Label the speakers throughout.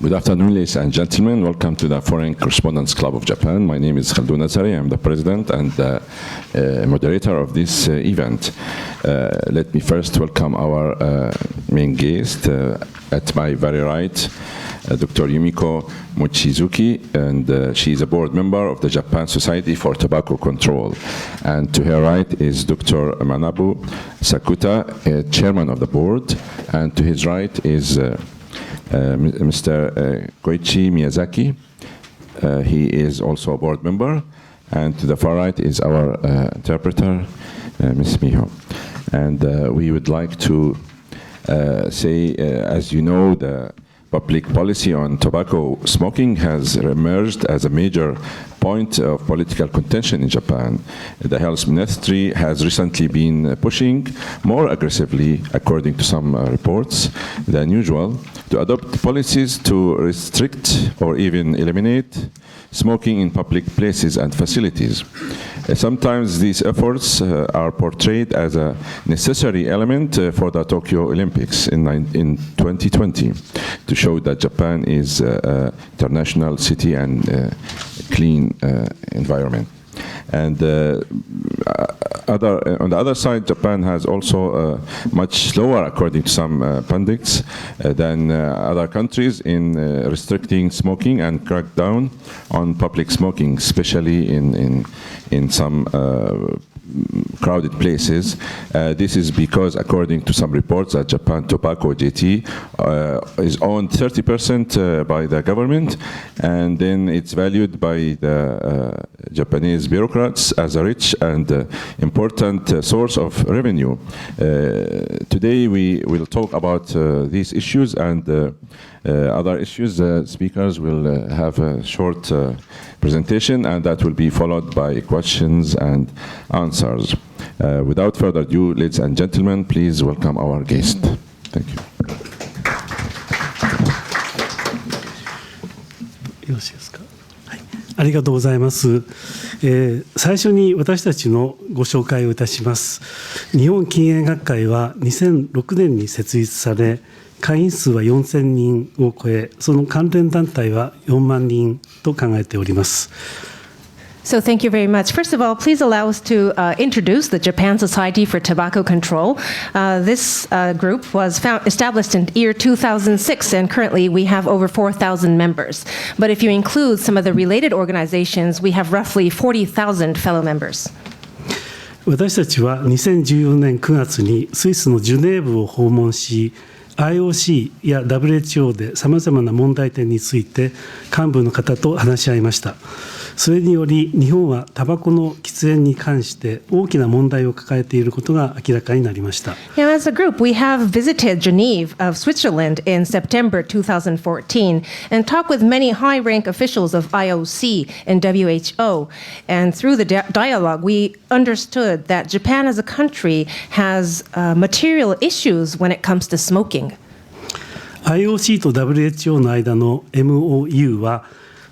Speaker 1: Good afternoon, ladies and gentlemen. Welcome to the Foreign Correspondents Club of Japan. My name is Khaldoun Azari. I'm the president and moderator of this event. Let me first welcome our main guest. At my very right, Dr. Yumiko Mochizuki, and she is a board member of the Japan Society for Tobacco Control. And to her right is Dr. Manabu Sakuta, chairman of the board. And to his right is Mr. Koichi Miyazaki. He is also a board member. And to the far right is our interpreter, Ms. Miho. And we would like to say, as you know, the public policy on tobacco smoking has emerged as a major point of political contention in Japan. The health ministry has recently been pushing more aggressively, according to some reports, than usual, to adopt policies to restrict or even eliminate smoking in public places and facilities. Sometimes these efforts are portrayed as a necessary element for the Tokyo Olympics in 2020 to show that Japan is an international city and clean environment. And on the other side, Japan has also much slower, according to some pundits, than other countries in restricting smoking and crack down on public smoking, especially in some crowded places. This is because, according to some reports, that Japan Tobacco JT is owned 30% by the government, and then it's valued by the Japanese bureaucrats as a rich and important source of revenue. Today we will talk about these issues and other issues. The speakers will have a short presentation, and that will be followed by questions and answers. Without further ado, ladies and gentlemen, please welcome our guest. Thank you.
Speaker 2: よろしいですか。はい、ありがとうございます。最初に私たちのご紹介をいたします。日本禁煙学会は2006年に設立され、会員数は4000人を超え、その関連団体は4万人と考えております。
Speaker 3: So thank you very much. First of all, please allow us to introduce the Japan Society for Tobacco Control. This group was established in year 2006, and currently we have over 4,000 members. But if you include some of the related organizations, we have roughly 40,000 fellow members.
Speaker 2: 私たちは2014年9月にスイスのジュネーブを訪問し、IOC や WHO でさまざまな問題点について幹部の方と話し合いました。それにより日本はタバコの喫煙に関して大きな問題を抱えていることが明らかになりました。
Speaker 3: Now, as a group, we have visited Geneva of Switzerland in September 2014 and talked with many high-rank officials of IOC and WHO. And through the dialogue, we understood that Japan as a country has material issues when it comes to smoking.
Speaker 2: IOC と WHO の間の MOU は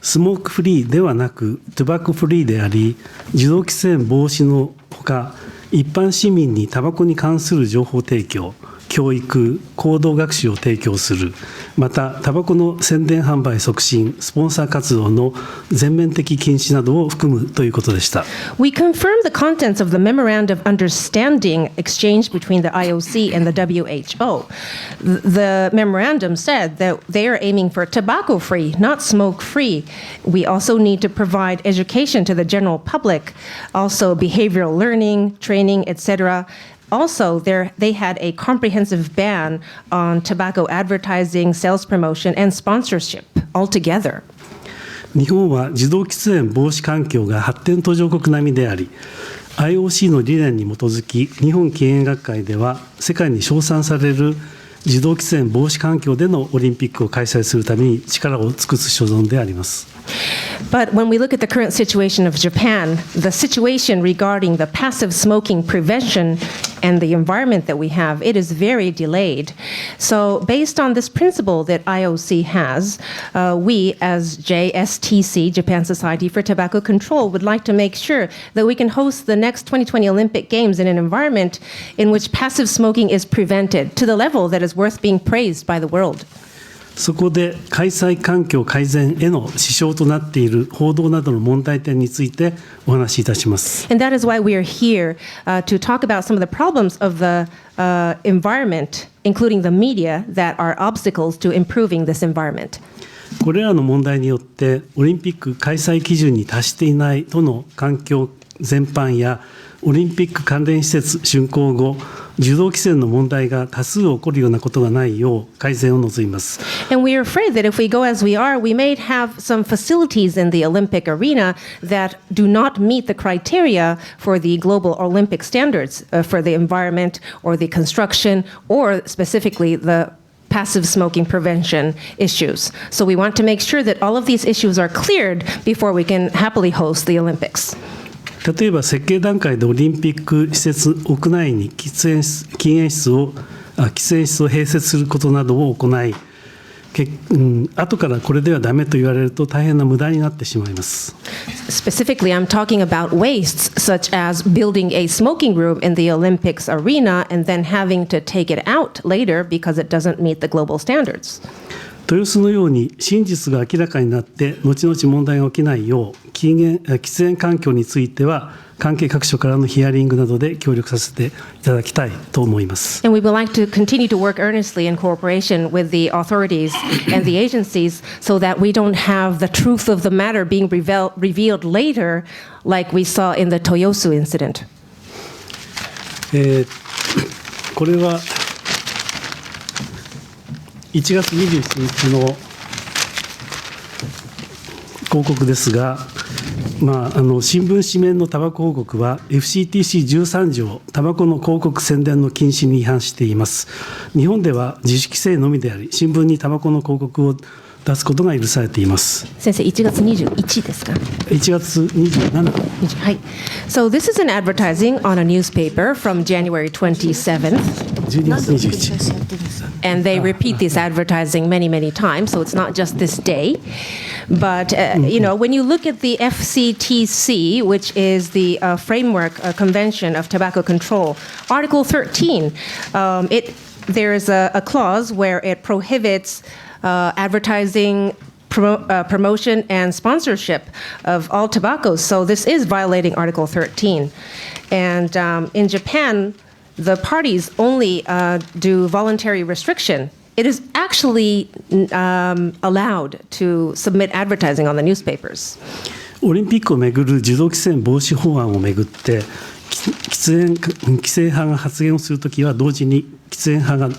Speaker 2: スモークフリーではなくトバコフリーであり、受動喫煙防止のほか、一般市民にタバコに関する情報提供、教育、行動学習を提供する、またタバコの宣伝販売促進、スポンサー活動の全面的禁止などを含むということでした。
Speaker 3: We confirmed the contents of the Memorandum of Understanding exchanged between the IOC and the WHO. The memorandum said that they are aiming for tobacco-free, not smoke-free. We also need to provide education to the general public, also behavioral learning, training, etc. Also, they had a comprehensive ban on tobacco advertising, sales promotion, and sponsorship altogether.
Speaker 2: 日本は受動喫煙防止環境が発展途上国並みであり、IOC の理念に基づき、日本禁煙学会では世界に称賛される受動喫煙防止環境でのオリンピックを開催するために力を尽くす所存であります。
Speaker 3: But when we look at the current situation of Japan, the situation regarding the passive smoking prevention and the environment that we have, it is very delayed. So based on this principle that IOC has, we as JSTC, Japan Society for Tobacco Control, would like to make sure that we can host the next 2020 Olympic Games in an environment in which passive smoking is prevented to the level that is worth being praised by the world.
Speaker 2: そこで開催環境改善への支障となっている報道などの問題点についてお話しいたします。
Speaker 3: And that is why we are here to talk about some of the problems of the environment, including the media, that are obstacles to improving this environment.
Speaker 2: これらの問題によってオリンピック開催基準に達していないとの環境全般やオリンピック関連施設竣工後、受動規制の問題が多数起こるようなことがないよう改善を望みます。
Speaker 3: And we are afraid that if we go as we are, we may have some facilities in the Olympic arena that do not meet the criteria for the global Olympic standards for the environment or the construction or specifically the passive smoking prevention issues. So we want to make sure that all of these issues are cleared before we can happily host the Olympics.
Speaker 2: 例えば設計段階でオリンピック施設屋内に喫煙室を併設することなどを行い、後からこれではダメと言われると大変な無駄になってしまいます。
Speaker 3: Specifically, I'm talking about wastes such as building a smoking room in the Olympics arena and then having to take it out later because it doesn't meet the global standards.
Speaker 2: 豊洲のように真実が明らかになって後々問題が起きないよう喫煙環境については関係各所からのヒアリングなどで協力させていただきたいと思います。
Speaker 3: And we would like to continue to work earnestly in cooperation with the authorities and the agencies so that we don't have the truth of the matter being revealed later like we saw in the Toyosu incident.
Speaker 2: これは1月27日の広告ですが、新聞紙面のタバコ広告は FCTC13 条タバコの広告宣伝の禁止に違反しています。日本では自主規制のみであり、新聞にタバコの広告を出すことが許されています。
Speaker 3: 先生、1月21ですか
Speaker 2: ？1月27日。
Speaker 3: はい。So this is an advertising on a newspaper from January 27th.
Speaker 2: 12月21日。
Speaker 3: And they repeat this advertising many, many times, so it's not just this day. But, when you look at the FCTC, which is the Framework Convention of Tobacco Control, Article 13, there is a clause where it prohibits advertising, promotion, and sponsorship of all tobaccos. So this is violating Article 13. And in Japan, the parties only do voluntary restriction. It is actually allowed to submit advertising on the newspapers.
Speaker 2: オリンピックをめぐる受動規制防止法案をめぐって規制派が発言をするときは同時に喫煙派が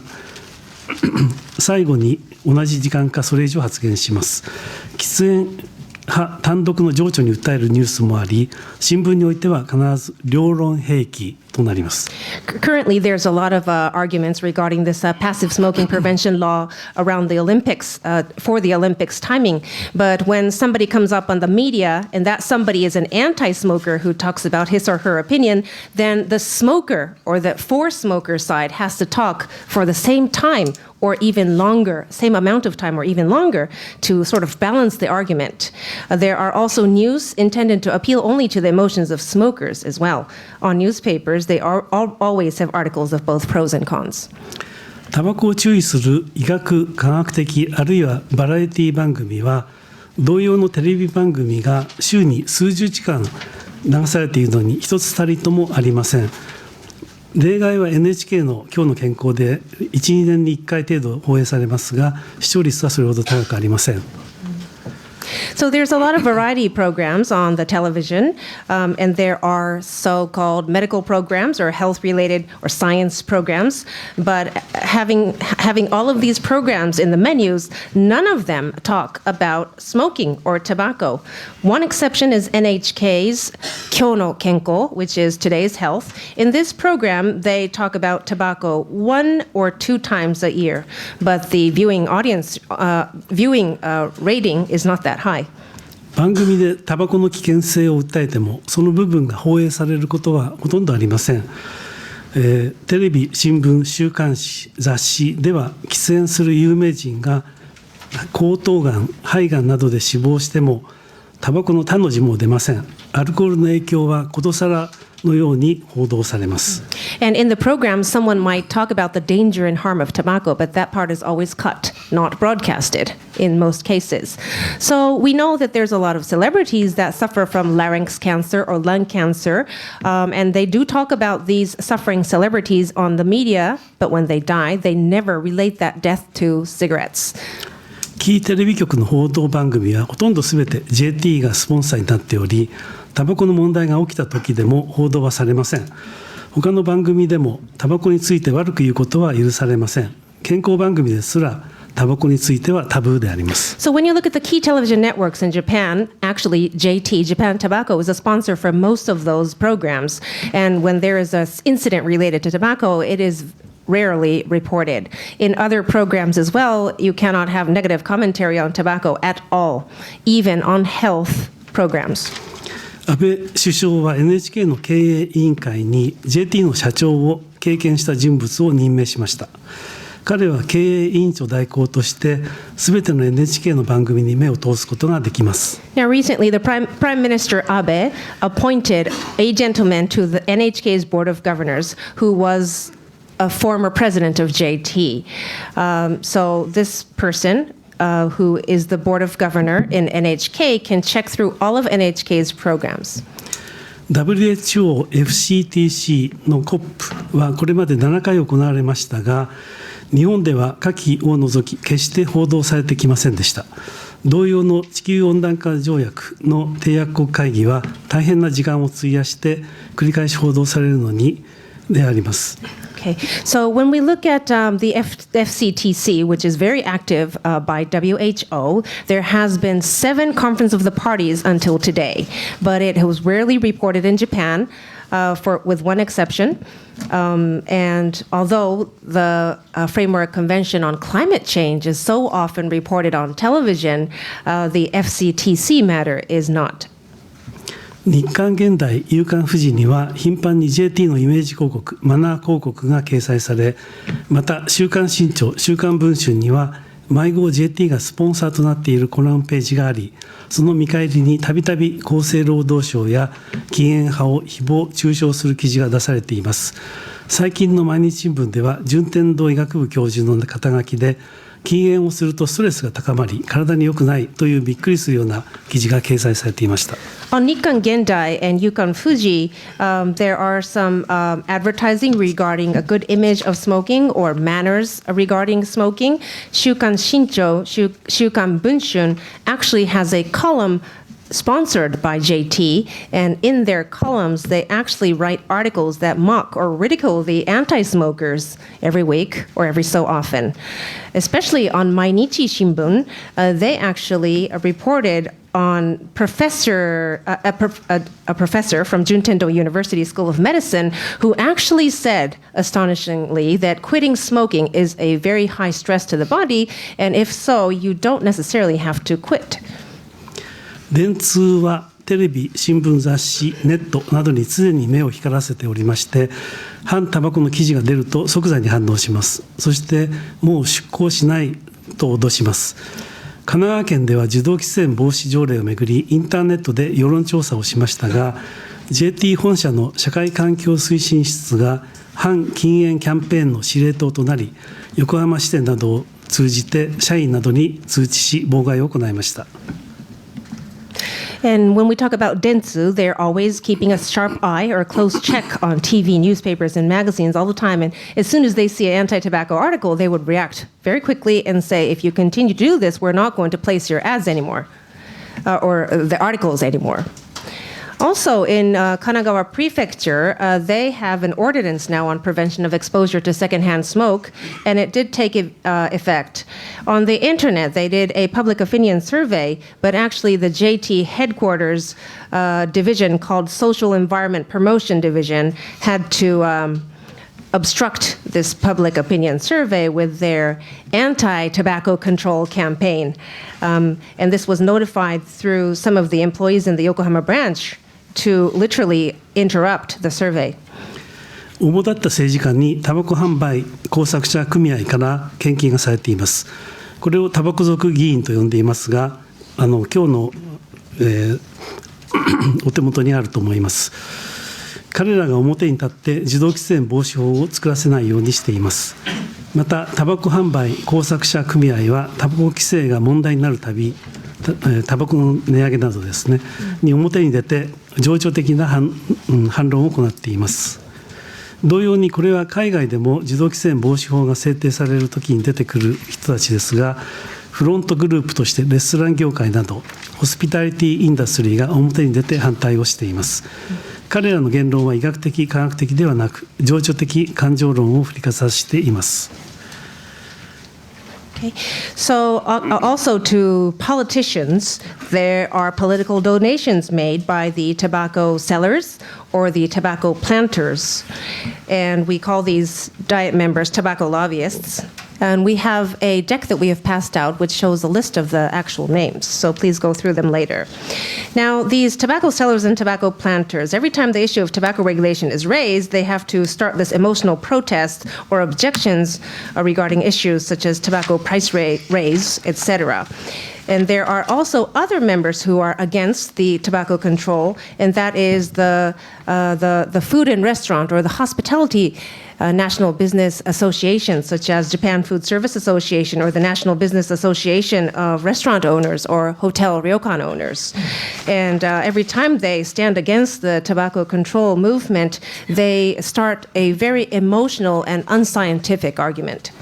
Speaker 2: 最後に同じ時間かそれ以上発言します。喫煙派単独の情緒に訴えるニュースもあり、新聞においては必ず両論併記となります。
Speaker 3: Currently, there's a lot of arguments regarding this passive smoking prevention law around the Olympics, for the Olympics timing. But when somebody comes up on the media and that somebody is an anti-smoker who talks about his or her opinion, then the smoker or the for-smoker side has to talk for the same time or even longer, same amount of time or even longer to sort of balance the argument. There are also news intended to appeal only to the emotions of smokers as well. On newspapers, they always have articles of both pros and cons.
Speaker 2: タバコを注意する医学科学的あるいはバラエティ番組は同様のテレビ番組が週に数十時間流されているのに一つたりともありません。例外は NHK の今日の健康で 1,2 年に1回程度放映されますが、視聴率はそれほど高くありません。
Speaker 3: So there's a lot of variety programs on the television, and there are so-called medical programs or health-related or science programs. But having all of these programs in the menus, none of them talk about smoking or tobacco. One exception is NHK's Kyou no Kenko, which is Today's Health. In this program, they talk about tobacco 1 or 2 times a year, but the viewing rating is not that high.
Speaker 2: 番組でタバコの危険性を訴えてもその部分が放映されることはほとんどありません。テレビ、新聞、週刊誌、雑誌では喫煙する有名人が喉頭がん、肺がんなどで死亡してもタバコの他の字も出ません。アルコールの影響はことさらのように報道されます。
Speaker 3: And in the program, someone might talk about the danger and harm of tobacco, but that part is always cut, not broadcasted in most cases. So we know that there's a lot of celebrities that suffer from larynx cancer or lung cancer, and they do talk about these suffering celebrities on the media, but when they die, they never relate that death to cigarettes.
Speaker 2: キーテレビ局の報道番組はほとんどすべて JT がスポンサーになっており、タバコの問題が起きた時でも報道はされません。他の番組でもタバコについて悪く言うことは許されません。健康番組ですらタバコについてはタブーであります。
Speaker 3: So when you look at the key television networks in Japan, actually JT, Japan Tobacco, is a sponsor for most of those programs. And when there is an incident related to tobacco, it is rarely reported. In other programs as well, you cannot have negative commentary on tobacco at all, even on health programs.
Speaker 2: 安倍首相は NHK の経営委員会に JT の社長を経験した人物を任命しました。彼は経営委員長代行としてすべての NHK の番組に目を通すことができます。
Speaker 3: Now recently, the Prime Minister Abe appointed a gentleman to the NHK's Board of Governors who was a former president of JT. So this person, who is the board of governor in NHK, can check through all of NHK's programs.
Speaker 2: WHO、FCTC の COP はこれまで7回行われましたが、日本では下記を除き決して報道されてきませんでした。同様の地球温暖化条約の締約国会議は大変な時間を費やして繰り返し報道されるのにであります。
Speaker 3: Okay, so when we look at the FCTC, which is very active by WHO, there has been 7 Conference of the Parties until today, but it was rarely reported in Japan, with one exception. And although the Framework Convention on Climate Change is so often reported on television, the FCTC matter is not.
Speaker 2: 日刊現代夕刊フジには頻繁に JT のイメージ広告、マナー広告が掲載され、また週刊新潮、週刊文春には毎号 JT がスポンサーとなっているコラムページがあり、その見返りにたびたび厚生労働省や禁煙派を誹謗中傷する記事が出されています。最近の毎日新聞では順天堂医学部教授の肩書きで、禁煙をするとストレスが高まり体に良くないというびっくりするような記事が掲載されていました。
Speaker 3: On Nikkan Gendai and Yukon Fuji, there are some advertising regarding a good image of smoking or manners regarding smoking. Shukan Shincho, Shukan Bunshun actually has a column sponsored by JT, and in their columns, they actually write articles that mock or ridicule the anti-smokers every week or every so often. Especially on Mainichi Shimbun, they actually reported on a professor from Juntendo University School of Medicine who actually said, astonishingly, that quitting smoking is a very high stress to the body, and if so, you don't necessarily have to quit.
Speaker 2: 電通はテレビ、新聞、雑誌、ネットなどに常に目を光らせておりまして、反タバコの記事が出ると即座に反応します。そしてもう出稿しないと脅します。神奈川県では受動喫煙防止条例をめぐりインターネットで世論調査をしましたが、 JT 本社の社会環境推進室が反禁煙キャンペーンの司令塔となり、横浜支店などを通じて社員などに通知し妨害を行いました。
Speaker 3: And when we talk about Dentsu, they're always keeping a sharp eye or a close check on TV, newspapers, and magazines all the time. And as soon as they see an anti-tobacco article, they would react very quickly and say, if you continue to do this, we're not going to place your ads anymore, or the articles anymore. Also, in Kanagawa Prefecture, they have an ordinance now on prevention of exposure to secondhand smoke, and it did take effect. On the internet, they did a public opinion survey, but actually the JT headquarters division called Social Environment Promotion Division had to obstruct this public opinion survey with their anti-tobacco control campaign. And this was notified through some of the employees in the Yokohama branch to literally interrupt the survey.
Speaker 2: 主だった政治家にタバコ販売工作者組合から献金がされています。これをタバコ族議員と呼んでいますが、今日の、お手元にあると思います。彼らが表に立って受動喫煙防止法を作らせないようにしています。また、タバコ販売工作者組合は、タバコ規制が問題になるたび、タバコの値上げなどですね、に表に出て、情緒的な反論を行っています。同様に、これは海外でも受動喫煙防止法が制定されるときに出てくる人たちですが、フロントグループとしてレストラン業界など、ホスピタリティインダストリーが表に出て反対をしています。彼らの言論は医学的、科学的ではなく、情緒的感情論を振りかざしています。
Speaker 3: Okay. So also to politicians, there are political donations made by the tobacco sellers or the tobacco planters. And we call these Diet members tobacco lobbyists. And we have a deck that we have passed out which shows a list of the actual names. So please go through them later. Now, these tobacco sellers and tobacco planters, every time the issue of tobacco regulation is raised, they have to start this emotional protest or objections regarding issues such as tobacco price raise, etc. And there are also other members who are against the tobacco control, and that is the food and restaurant or the hospitality national business associations, such as Japan Food Service Association or the National Business Association of Restaurant Owners or Hotel Ryokan Owners. And every time they stand against the tobacco control movement, they start a very emotional and unscientific argument.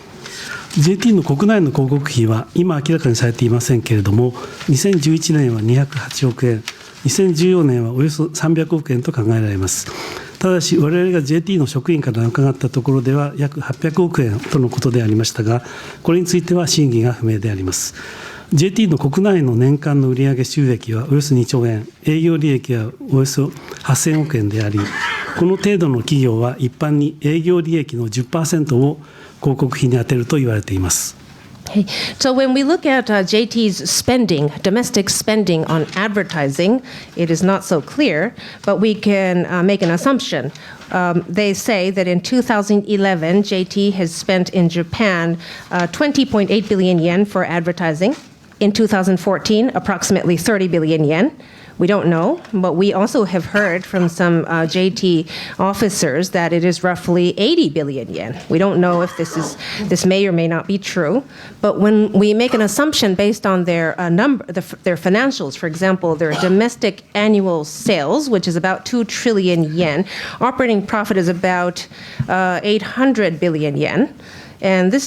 Speaker 2: JT の国内の広告費は今明らかにされていませんけれども、2011年は208億円、2014年はおよそ300億円と考えられます。ただし、我々が JT の職員から伺ったところでは約800億円とのことでありましたが、これについては真偽が不明であります。JT の国内の年間の売上収益はおよそ2兆円、営業利益はおよそ8000億円であり、この程度の企業は一般に営業利益の 10% を広告費に充てると言われています。
Speaker 3: Okay. So when we look at JT's spending, domestic spending on advertising, it is not so clear, but we can make an assumption. They say that in 2011, JT has spent in Japan 20.8 billion yen for advertising. In 2014, approximately 30 billion yen. We don't know, but we also have heard from some JT officers that it is roughly 80 billion yen. We don't know if this may or may not be true, but when we make an assumption based on their their financials, for example, their domestic annual sales, which is about 2 trillion yen, operating profit is about 800 billion yen. And this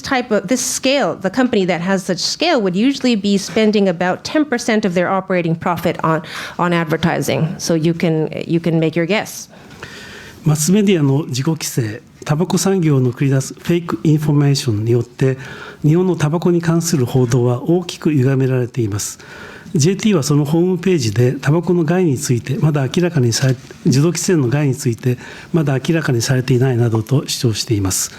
Speaker 3: scale, the company that has such scale would usually be spending about 10% of their operating profit on advertising. So you can make your guess.
Speaker 2: マスメディアの自己規制、タバコ産業の繰り出すフェイクインフォメーションによって、日本のタバコに関する報道は大きく歪められています。JT はそのホームページでタバコの害についてまだ明らかにされ、受動喫煙の害についてまだ明らかにされていないなどと主張しています。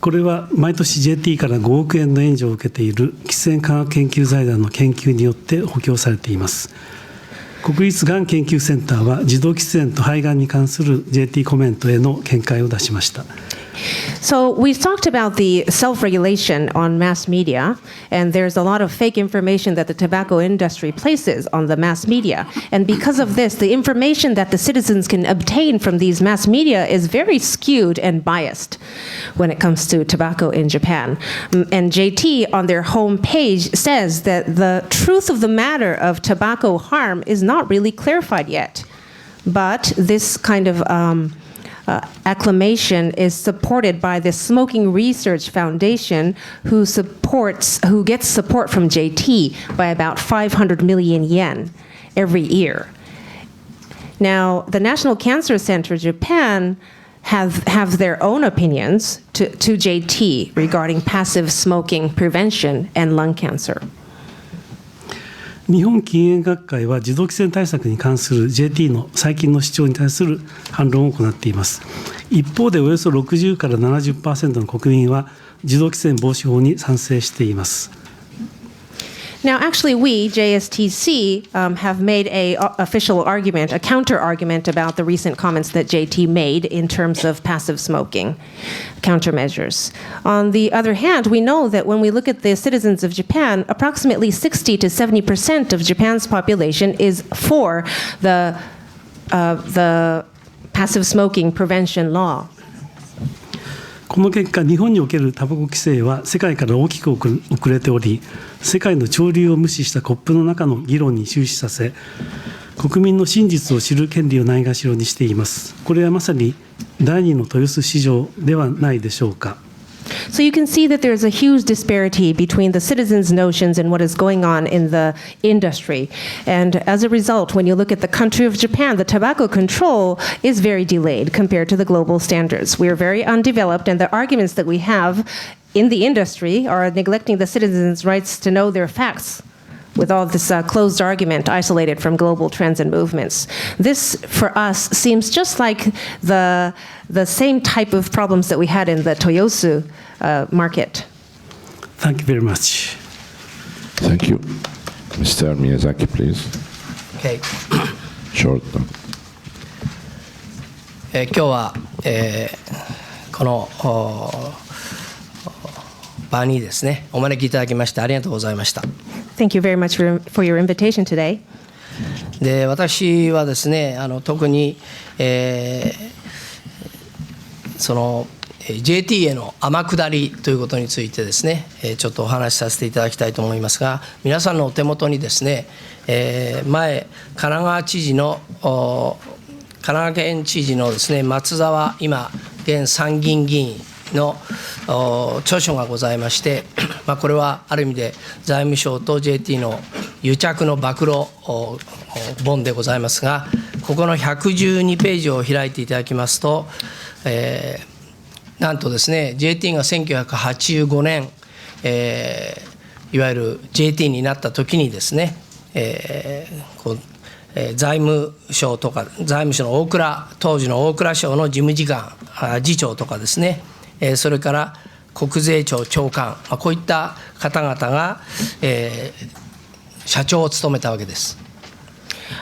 Speaker 2: これは毎年 JT から5億円の援助を受けている喫煙科学研究財団の研究によって補強されています。国立がん研究センターは受動喫煙と肺がんに関する JT コメントへの見解を出しました。
Speaker 3: So we talked about the self-regulation on mass media, and there's a lot of fake information that the tobacco industry places on the mass media. And because of this, the information that the citizens can obtain from these mass media is very skewed and biased when it comes to tobacco in Japan. And JT on their homepage says that the truth of the matter of tobacco harm is not really clarified yet. But this kind of acclamation is supported by the Smoking Research Foundation, who gets support from JT by about 500 million yen every year. Now, the National Cancer Center Japan have their own opinions to JT regarding passive smoking prevention and lung cancer.
Speaker 2: 日本禁煙学会は受動喫煙対策に関する JT の最近の主張に対する反論を行っています。一方でおよそ60から 70% の国民は受動喫煙防止法に賛成しています。
Speaker 3: Now, actually, we, JSTC, have made an official argument, a counter-argument about the recent comments that JT made in terms of passive smoking countermeasures. On the other hand, we know that when we look at the citizens of Japan, approximately 60 to 70% of Japan's population is for the passive smoking prevention law.
Speaker 2: この結果、日本におけるタバコ規制は世界から大きく遅れており、世界の潮流を無視したコップの中の議論に終始させ、国民の真実を知る権利をないがしろにしています。これはまさに第二の豊洲市場ではないでしょうか。
Speaker 3: So you can see that there's a huge disparity between the citizens' notions and what is going on in the industry. And as a result, when you look at the country of Japan, the tobacco control is very delayed compared to the global standards. We are very undeveloped, and the arguments that we have in the industry are neglecting the citizens' rights to know their facts, with all this closed argument isolated from global trends and movements. This, for us, seems just like the same type of problems that we had in the Toyosu market.
Speaker 2: Thank you very much.
Speaker 1: Thank you. Mr. Miyazaki, please.
Speaker 4: Okay.
Speaker 1: Short.
Speaker 4: 今日は、この場にですね、お招きいただきましてありがとうございました。
Speaker 3: Thank you very much for your invitation today.
Speaker 4: で、私はですね、特に、その JT への天下りということについてですね、ちょっとお話しさせていただきたいと思いますが、皆さんのお手元にですね、前神奈川県知事のですね、松沢今現参議院議員の著書がございまして、これはある意味で財務省と JT の癒着の暴露本でございますが、ここの112ページを開いていただきますと、なんとですね、JT が1985年、いわゆる JT になった時にですね、財務省とか財務省の当時の大蔵省の事務次長とかですね、それから国税庁長官、こういった方々が、社長を務めたわけです。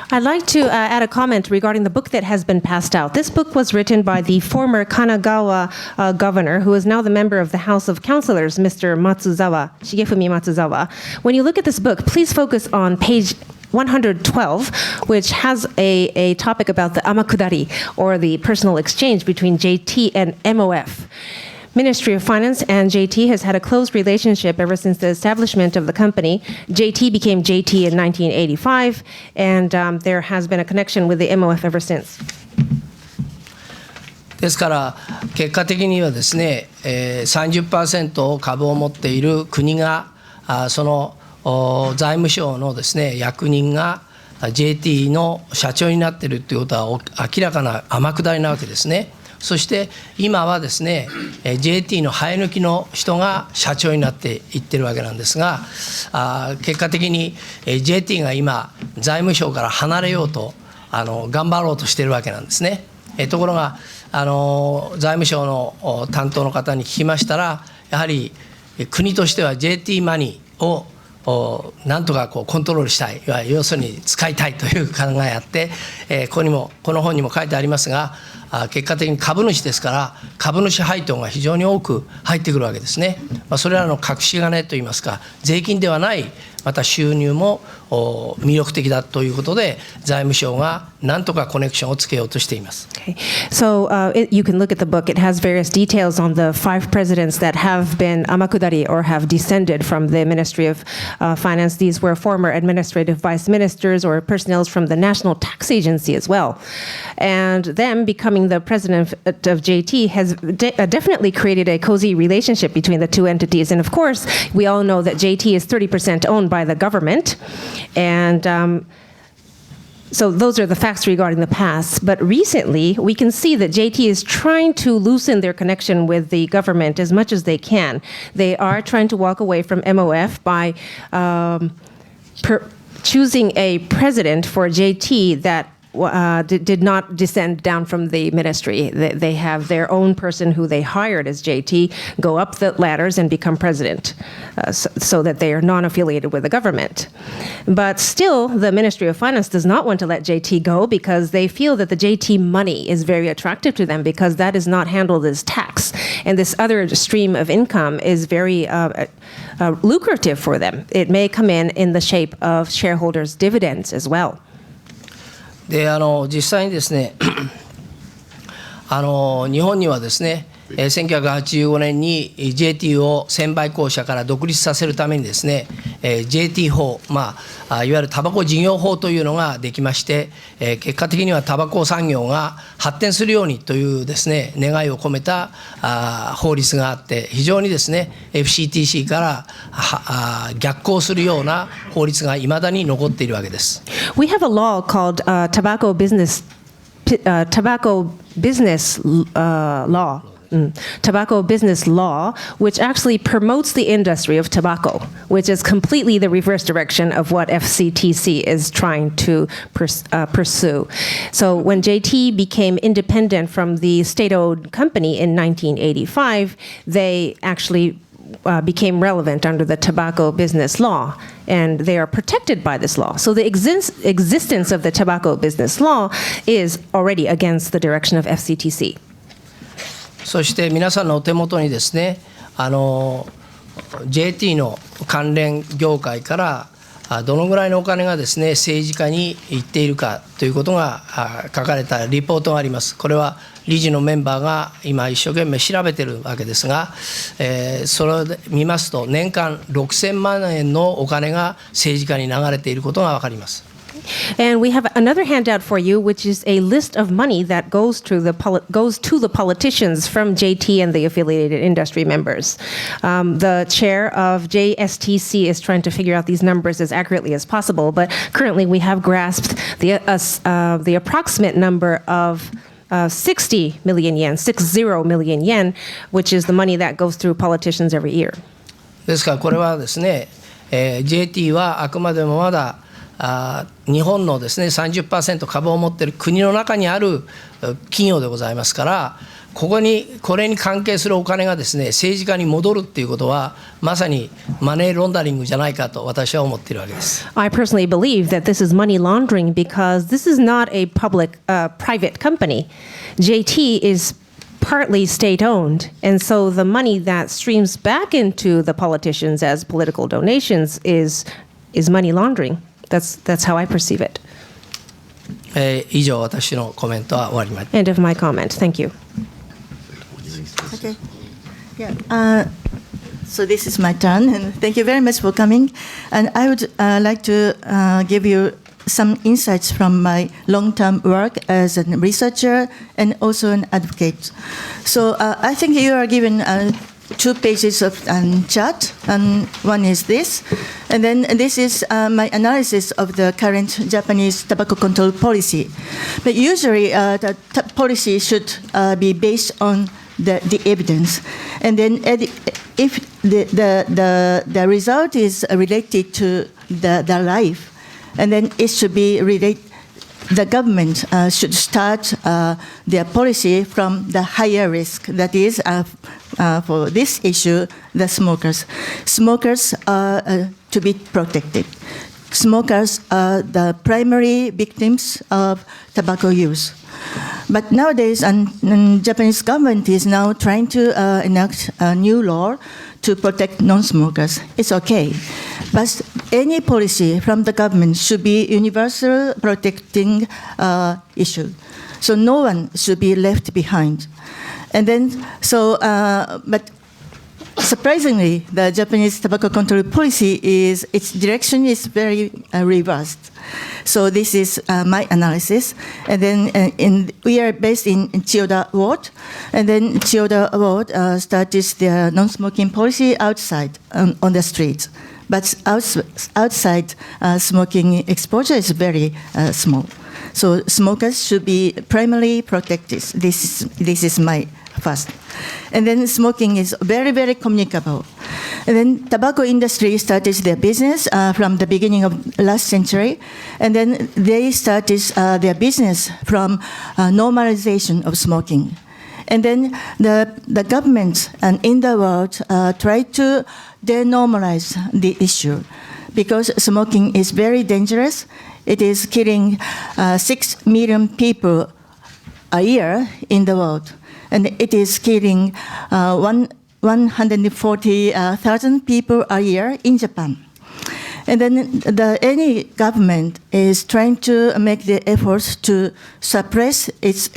Speaker 3: I'd like to add a comment regarding the book that has been passed out. This book was written by the former Kanagawa governor, who is now the member of the House of Councilors, Mr. Matsuzawa, Shigefumi Matsuzawa. When you look at this book, please focus on page 112, which has a topic about the amakudari, or the personal exchange between JT and MOF. Ministry of Finance and JT has had a close relationship ever since the establishment of the company. JT became JT in 1985, and there has been a connection with the MOF ever since.
Speaker 4: ですから結果的にはですね、30% 株を持っている国がその財務省のですね役人が JT の社長になっているということは明らかな天下りなわけですね。そして今はですね JT の生え抜きの人が社長になっていってるわけなんですが、結果的に JT が今財務省から離れようと頑張ろうとしているわけなんですね。ところが財務省の担当の方に聞きましたら、やはり国としては JT マニーをなんとかコントロールしたい、要するに使いたいという考えがあって、この本にも書いてありますが、結果的に株主ですから株主配当が非常に多く入ってくるわけですね。それらの隠し金といいますか、税金ではないまた収入も魅力的だということで、財務省がなんとかコネクションをつけようとしています。
Speaker 3: Okay. So you can look at the book. It has various details on the 5 presidents that have been amakudari or have descended from the Ministry of Finance. These were former administrative vice ministers or personnel from the National Tax Agency as well. And them becoming the president of JT has definitely created a cozy relationship between the two entities. And of course, we all know that JT is 30% owned by the government. And so those are the facts regarding the past. But recently, we can see that JT is trying to loosen their connection with the government as much as they can. They are trying to walk away from MOF by choosing a president for JT that did not descend down from the ministry. They have their own person who they hired as JT go up the ladders and become president, so that they are non-affiliated with the government. But still, the Ministry of Finance does not want to let JT go because they feel that the JT money is very attractive to them because that is not handled as tax. And this other stream of income is very lucrative for them. It may come in the shape of shareholders' dividends as well.
Speaker 4: で実際にですね日本にはですね、1985年に JT を専売公社から独立させるためにですね、JT 法、いわゆるタバコ事業法というのができまして、結果的にはタバコ産業が発展するようにというですね、願いを込めた法律があって、非常にですね、FCTC から逆行するような法律がいまだに残っているわけです。
Speaker 3: We have a law called tobacco business law. Tobacco business law, which actually promotes the industry of tobacco, which is completely the reverse direction of what FCTC is trying to pursue. So when JT became independent from the state-owned company in 1985, they actually became relevant under the tobacco business law, and they are protected by this law. So the existence of the tobacco business law is already against the direction of FCTC.
Speaker 4: そして皆さんのお手元にですね、JT の関連業界からどのぐらいのお金がですね、政治家に行っているかということが書かれたリポートがあります。これは理事のメンバーが今一生懸命調べているわけですが、それを見ますと年間6000万円のお金が政治家に流れていることが分かります。
Speaker 3: And we have another handout for you, which is a list of money that goes to the politicians from JT and the affiliated industry members. The chair of JSTC is trying to figure out these numbers as accurately as possible, but currently we have grasped the approximate number of 60 million yen, 60 million yen, which is the money that goes through politicians every year.
Speaker 4: ですからこれはですね、JT はあくまでもまだ日本のですね 30% 株を持っている国の中にある企業でございますから、これに関係するお金がですね、政治家に戻るっていうことはまさにマネーロンダリングじゃないかと私は思っているわけです。
Speaker 3: I personally believe that this is money laundering because this is not a private company. JT is partly state-owned, and so the money that streams back into the politicians as political donations is money laundering. That's how I perceive it.
Speaker 4: 以上私のコメントは終わりました。
Speaker 3: End of my comment. Thank you.
Speaker 5: Okay. Yeah. So this is my turn, and thank you very much for coming. And I would like to give you some insights from my long-term work as a researcher and also an advocate. So I think you are given 2 pages of chart, and one is this, and then this is my analysis of the current Japanese tobacco control policy. But usually the policy should be based on the evidence, and then if the result is related to the life, and then it should be related. The government should start their policy from the higher risk, that is, for this issue, the smokers. Smokers are to be protected. Smokers are the primary victims of tobacco use. But nowadays, Japanese government is now trying to enact a new law to protect non-smokers. It's okay. But any policy from the government should be universal protecting issue. So no one should be left behind. And then, but surprisingly, the Japanese tobacco control policy its direction is very reversed. So this is my analysis. And then we are based in Chiyoda Ward. And then Chiyoda Ward started their non-smoking policy outside on the streets. But outside, smoking exposure is very small. So smokers should be primarily protected. This is my first. And then smoking is very, very communicable. And then tobacco industry started their business from the beginning of last century. And then they started their business from normalization of smoking. And then the government and in the world tried to denormalize the issue because smoking is very dangerous. It is killing 6 million people a year in the world. And it is killing 140,000 people a year in Japan. And then any government is trying to make the efforts to suppress its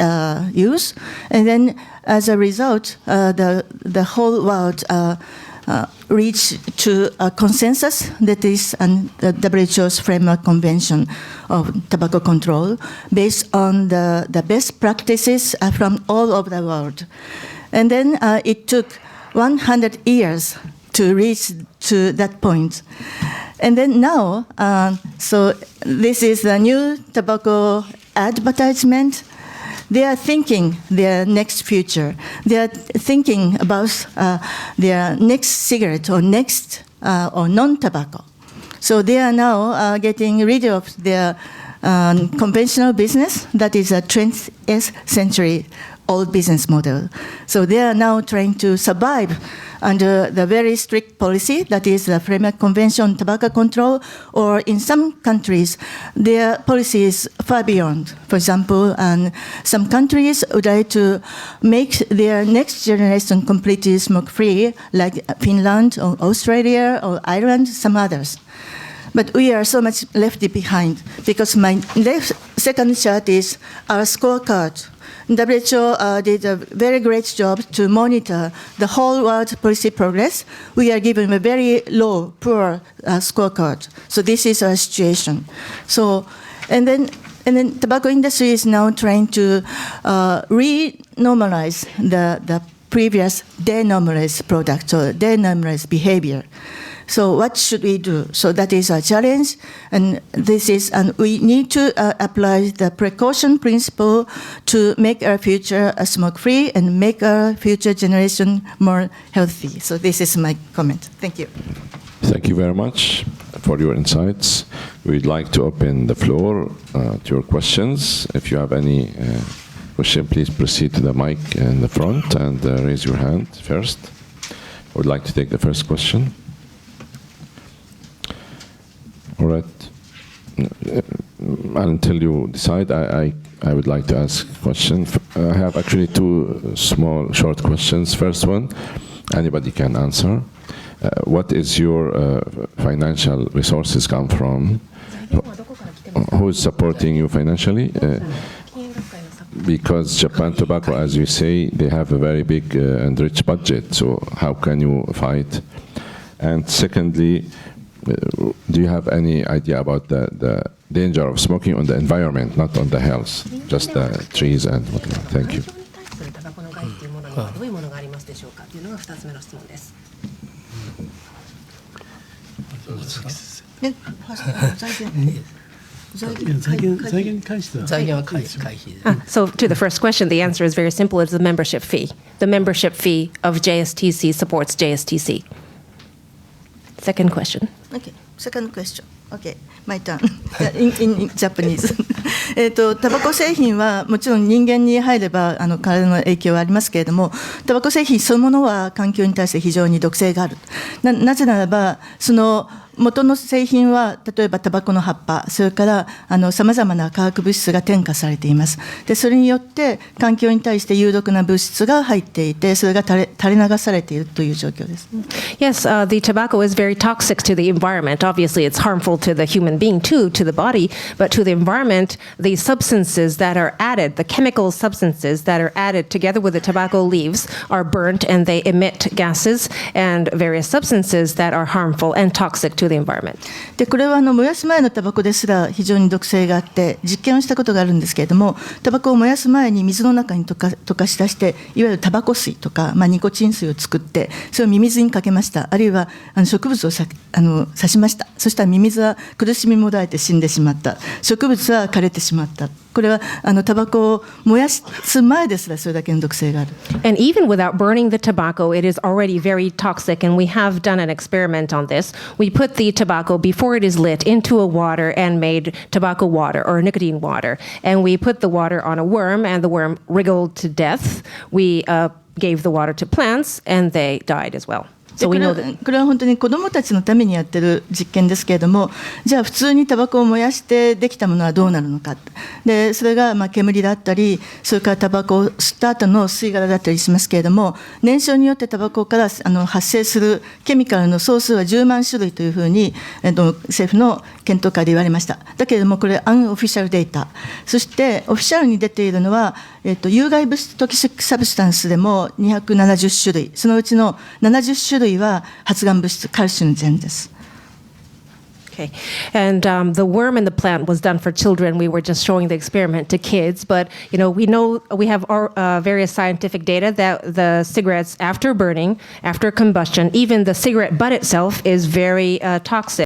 Speaker 5: use. And then as a result, the whole world reach to a consensus that is the WHO's framework convention of tobacco control based on the best practices from all over the world. And then it took 100 years to reach to that point. And then now, so this is the new tobacco advertisement. They are thinking their next future. They are thinking about their next cigarette or next or non-tobacco. So they are now getting rid of their conventional business that is a 20th century old business model. So they are now trying to survive under the very strict policy that is the Framework Convention on Tobacco Control, or in some countries, their policy is far beyond. For example, some countries would like to make their next generation completely smoke-free, like Finland or Australia or Ireland, some others. But we are so much left behind because my second chart is our scorecard. WHO did a very great job to monitor the whole world policy progress. We are given a very low, poor scorecard. So this is our situation. So, and then tobacco industry is now trying to re-normalize the previous denormalized product or denormalized behavior. So what should we do? So that is our challenge, and we need to apply the precaution principle to make our future smoke-free and make our future generation more healthy. So this is my comment. Thank you.
Speaker 1: Thank you very much for your insights. We'd like to open the floor to your questions. If you have any question, please proceed to the mic in the front and raise your hand first. I would like to take the first question. All right. Until you decide, I would like to ask a question. I have actually two small, short questions. First one, anybody can answer. What is your financial resources come from? Who is supporting you financially? Because Japan Tobacco, as you say, they have a very big and rich budget. So how can you fight? And secondly, do you have any idea about the danger of smoking on the environment, not on the health, just the trees and whatnot? Thank you.
Speaker 3: So to the first question, the answer is very simple. It's the membership fee. The membership fee of JSTC supports JSTC. Second question.
Speaker 5: Okay, second question. Okay, my turn. in Japanese. タバコ製品はもちろん人間に入れば体の影響はありますけれども、タバコ製品そのものは環境に対して非常に毒性がある。なぜならばその元の製品は例えばタバコの葉っぱ、それからさまざまな化学物質が添加されています。でそれによって環境に対して有毒な物質が入っていて、それが垂れ流されているという状況です。
Speaker 3: Yes, the tobacco is very toxic to the environment. Obviously, it's harmful to the human being too, to the body, but to the environment, the substances that are added, the chemical substances that are added together with the tobacco leaves are burnt and they emit gases and various substances that are harmful and toxic to the environment.
Speaker 5: でこれは燃やす前のタバコですら非常に毒性があって実験をしたことがあるんですけれども、タバコを燃やす前に水の中に溶かし出していわゆるタバコ水とか、ニコチン水を作ってそれをミミズにかけました。あるいは植物を刺しました。そしたらミミズは苦しみもだえて死んでしまった。植物は枯れてしまった。これはタバコを燃やす前ですらそれだけの毒性がある。
Speaker 3: And even without burning the tobacco, it is already very toxic, and we have done an experiment on this. We put the tobacco before it is lit into a water and made tobacco water or nicotine water. And we put the water on a worm, and the worm wriggled to death. We gave the water to plants, and they died as well. So
Speaker 5: こ
Speaker 3: we
Speaker 5: れ
Speaker 3: know
Speaker 5: は
Speaker 3: that.
Speaker 5: これは本当に子どもたちのためにやってる実験ですけれども、じゃあ普通にタバコを燃やしてできたものはどうなるのか。でそれが煙だったり、それからタバコを吸った後の吸い殻だったりしますけれども、燃焼によってタバコから発生するケミカルの総数は10万種類というふうに、政府の検討会で言われました。だけれどもこれアンオフィシャルデータ、そしてオフィシャルに出ているのは、有害物質トキシックサブスタンスでも270種類、そのうちの70種類は発がん物質カルシノジェンです。
Speaker 3: Okay. And the worm in the plant was done for children. We were just showing the experiment to kids. But, we know we have various scientific data that the cigarettes, after burning, after combustion, even the cigarette butt itself is very toxic.